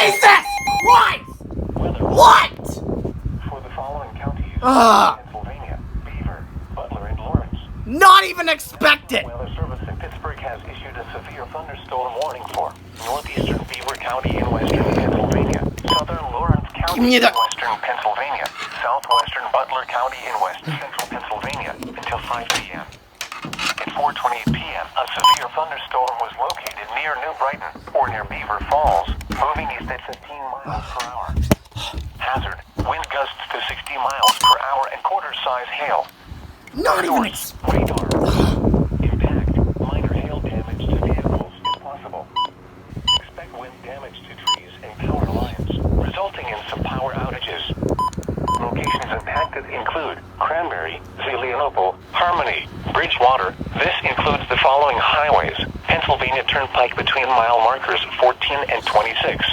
Jesus Christ! What? For the following counties, Pennsylvania, Beaver, Butler, and Lawrence. Not even expected! Weather Service in Pittsburgh has issued a severe thunderstorm warning for northeastern Beaver County in western Pennsylvania, southern Lawrence County in western Pennsylvania, southwestern Butler County in west central Pennsylvania until 5 p.m. At 4:28 p.m., a severe thunderstorm was located near New Brighton or near Beaver Falls, moving east at 15 miles per hour. Hazard: wind gusts to 60 miles per hour and quarter-size hail. Not even Radar. Impact. Minor hail damage to vehicles is possible. Expect wind damage to trees and power lines, resulting in some power outages. Locations impacted include Cranberry, Zelienople, Harmony, Bridgewater. This includes the following highways: Pennsylvania Turnpike between mile markers 14 and 26.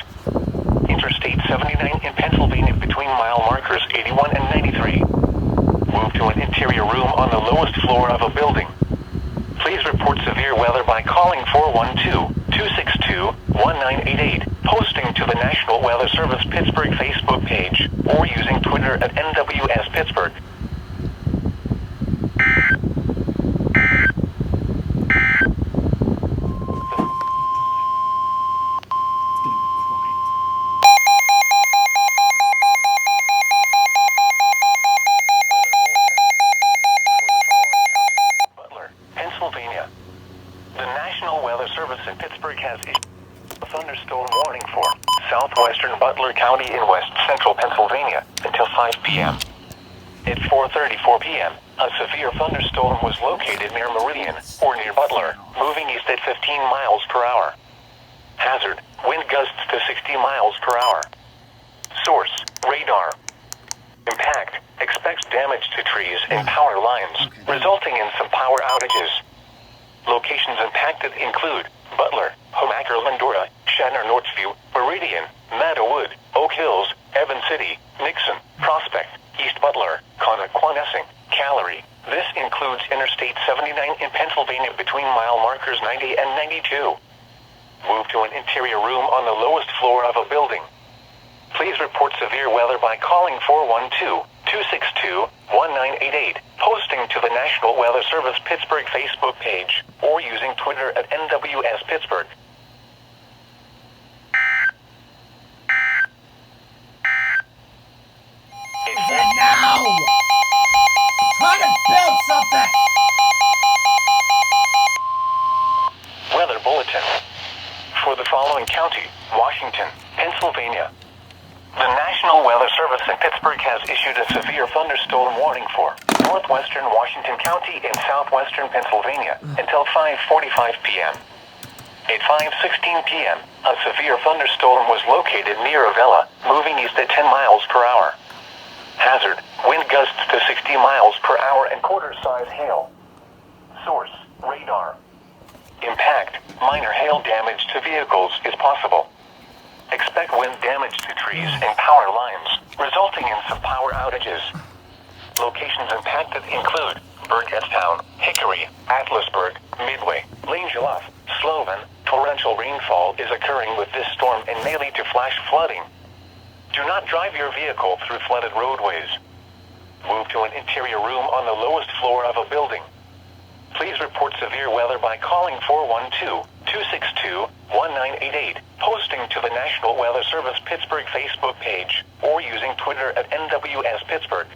Interstate 79 in Pennsylvania between mile markers 81 and 93. Move to an interior room on the lowest floor of a building. Please report severe weather by calling 412-262-1988, posting to the National Weather Service Pittsburgh Facebook page, or using Twitter at NWS Pittsburgh. Pennsylvania. The National Weather Service in Pittsburgh has issued a thunderstorm warning for southwestern Butler County in west central Pennsylvania until 5 p.m. At 4:34 p.m., a severe thunderstorm was located near Meridian or near Butler, moving east at 15 miles per hour. Hazard: wind gusts to 60 miles per hour. Source: radar. Impact: expects damage to trees and power lines, resulting in some power outages. Locations impacted include Butler, Homaker, Glendora, Shanner, Northview, Meridian, Meadowood, Oak Hills, Evans City, Nixon, Prospect, East Butler, Connequanessing, Callery. This includes Interstate 79 in Pennsylvania between mile markers 90 and 92. Move to an interior room on the lowest floor of a building. Please report severe weather by calling 412-262-1988, posting to the National Weather Service Pittsburgh Facebook page, or using Twitter at NWS Pittsburgh. Now! Try to build something! Weather Bulletin. For the following county, Washington, Pennsylvania. The National Weather Service in Pittsburgh has issued a severe thunderstorm warning for northwestern Washington County and southwestern Pennsylvania until 5:45 p.m. At 5:16 p.m., a severe thunderstorm was located near Avella, moving east at 10 miles per hour. Hazard: wind gusts to 60 miles per hour and quarter-size hail. Source: radar. Impact: minor hail damage to vehicles is possible. Expect wind damage to trees and power lines, resulting in some power outages. Locations impacted include Burgettstown, Hickory, Atlasburg, Midway, Langeloth, Sloven. Torrential rainfall is occurring with this storm and may lead to flash flooding. Do not drive your vehicle through flooded roadways. Move to an interior room on the lowest floor of a building. Please report severe weather by calling 412-262-1988, posting to the National Weather Service Pittsburgh Facebook page, or using Twitter at NWS Pittsburgh.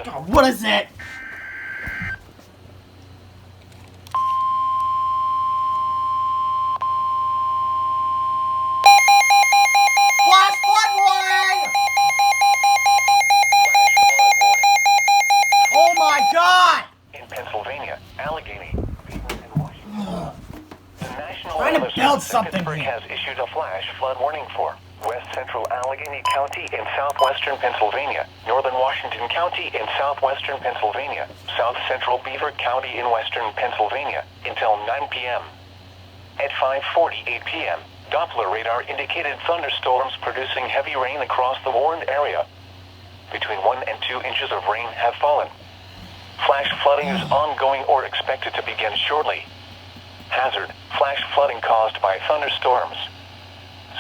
God, what is it? Flash flood warning! Oh my God! In Pennsylvania, Allegheny, Beaver, and Washington. The National Trying to Weather build Service in something Pittsburgh here. has issued a flash flood warning for west central Allegheny County in southwestern Pennsylvania, northern Washington County in southwestern Pennsylvania, south central Beaver County in western Pennsylvania until 9 p.m. At 5:48 p.m., Doppler radar indicated thunderstorms producing heavy rain across the warned area. Between 1 and 2 inches of rain have fallen. Flash flooding is ongoing or expected to begin shortly. Hazard, flash flooding caused by thunderstorms.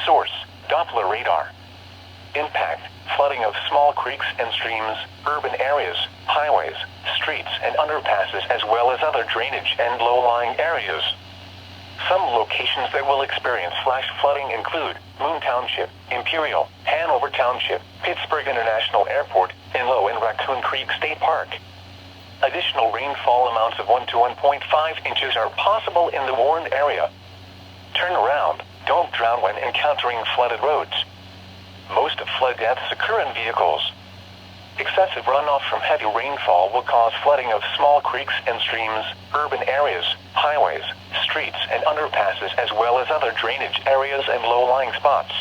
Source, Doppler radar. Impact, flooding of small creeks and streams, urban areas, highways, streets and underpasses as well as other drainage and low-lying areas. Some locations that will experience flash flooding include Moon Township, Imperial, Hanover Township, Pittsburgh International Airport, and Low and Raccoon Creek State Park. Additional rainfall amounts of 1 to 1.5 inches are possible in the warned area. Turn around, don't drown when encountering flooded roads. Most flood deaths occur in vehicles. Excessive runoff from heavy rainfall will cause flooding of small creeks and streams, urban areas, highways, streets and underpasses as well as other drainage areas and low-lying spots.